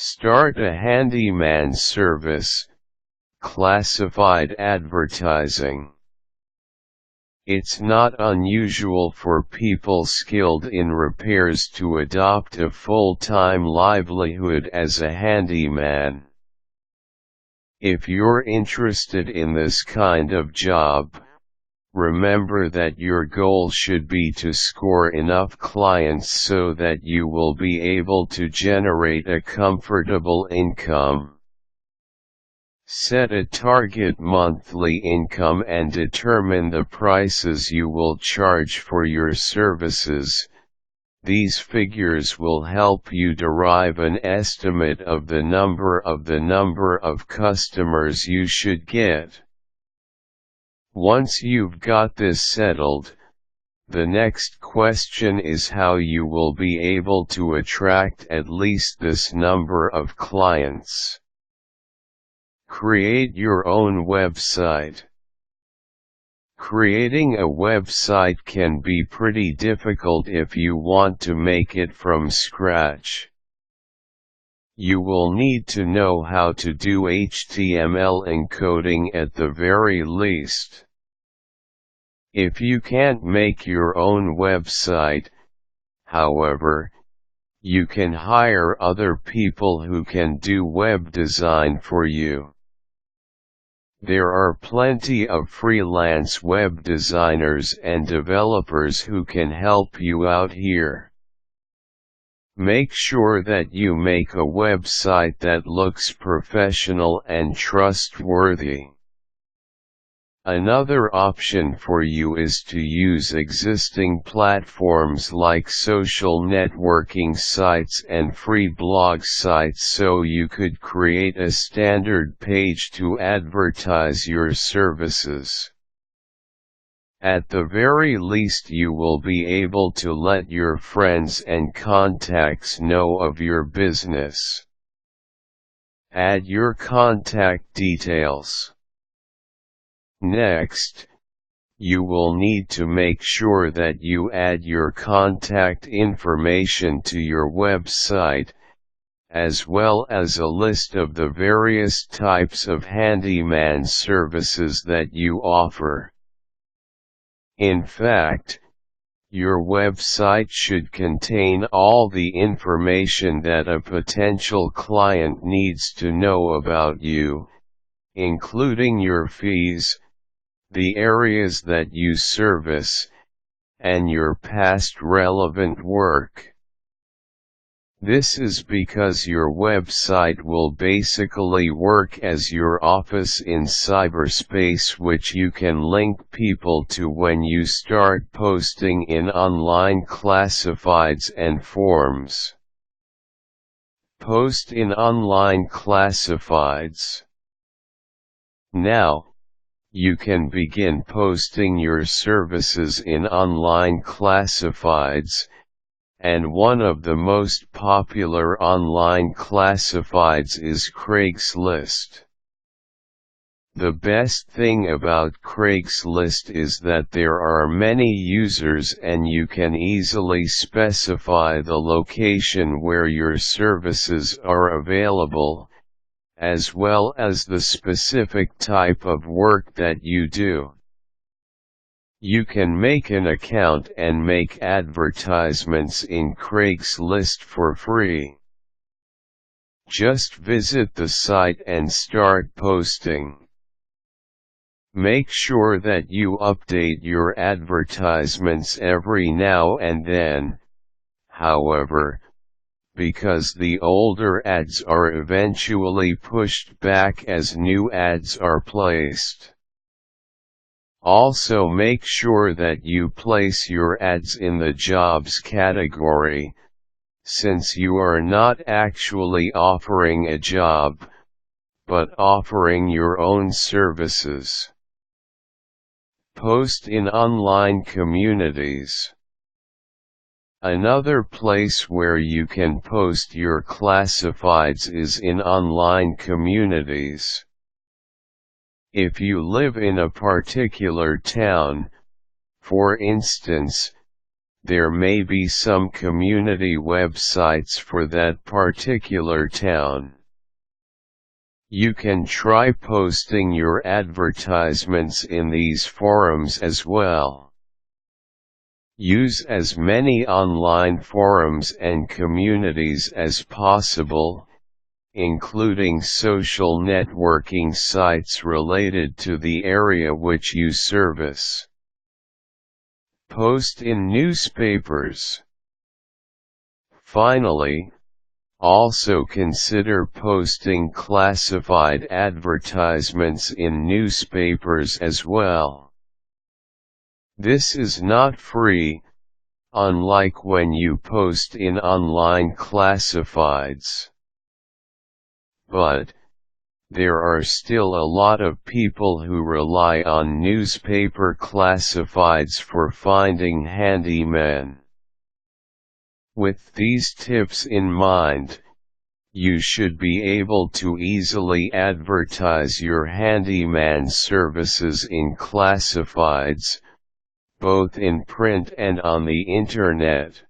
Start a handyman service, classified advertising. It's not unusual for people skilled in repairs to adopt a full-time livelihood as a handyman. If you're interested in this kind of job, remember that your goal should be to score enough clients so that you will be able to generate a comfortable income. Set a target monthly income and determine the prices you will charge for your services. These figures will help you derive an estimate of the number of customers you should get. Once you've got this settled, the next question is how you will be able to attract at least this number of clients. Create your own website. Creating a website can be pretty difficult if you want to make it from scratch. You will need to know how to do HTML encoding at the very least. If you can't make your own website, however, you can hire other people who can do web design for you. There are plenty of freelance web designers and developers who can help you out here. Make sure that you make a website that looks professional and trustworthy. Another option for you is to use existing platforms like social networking sites and free blog sites, so you could create a standard page to advertise your services. At the very least, you will be able to let your friends and contacts know of your business. Add your contact details. Next, you will need to make sure that you add your contact information to your website, as well as a list of the various types of handyman services that you offer. In fact, your website should contain all the information that a potential client needs to know about you, including your fees, the areas that you service, and your past relevant work. This is because your website will basically work as your office in cyberspace, which you can link people to when you start posting in online classifieds and forums. Post in online classifieds. Now, you can begin posting your services in online classifieds, and one of the most popular online classifieds is Craigslist. The best thing about Craigslist is that there are many users and you can easily specify the location where your services are available, as well as the specific type of work that you do. You can make an account and make advertisements in Craigslist for free. Just visit the site and start posting. Make sure that you update your advertisements every now and then, however, because the older ads are eventually pushed back as new ads are placed. Also, make sure that you place your ads in the jobs category, since you are not actually offering a job, but offering your own services. Post in online communities. Another place where you can post your classifieds is in online communities. If you live in a particular town, for instance, there may be some community websites for that particular town. You can try posting your advertisements in these forums as well. Use as many online forums and communities as possible, including social networking sites related to the area which you service. Post in newspapers. Finally, also consider posting classified advertisements in newspapers as well. This is not free, unlike when you post in online classifieds. But, there are still a lot of people who rely on newspaper classifieds for finding handymen. With these tips in mind, you should be able to easily advertise your handyman services in classifieds, both in print and on the internet.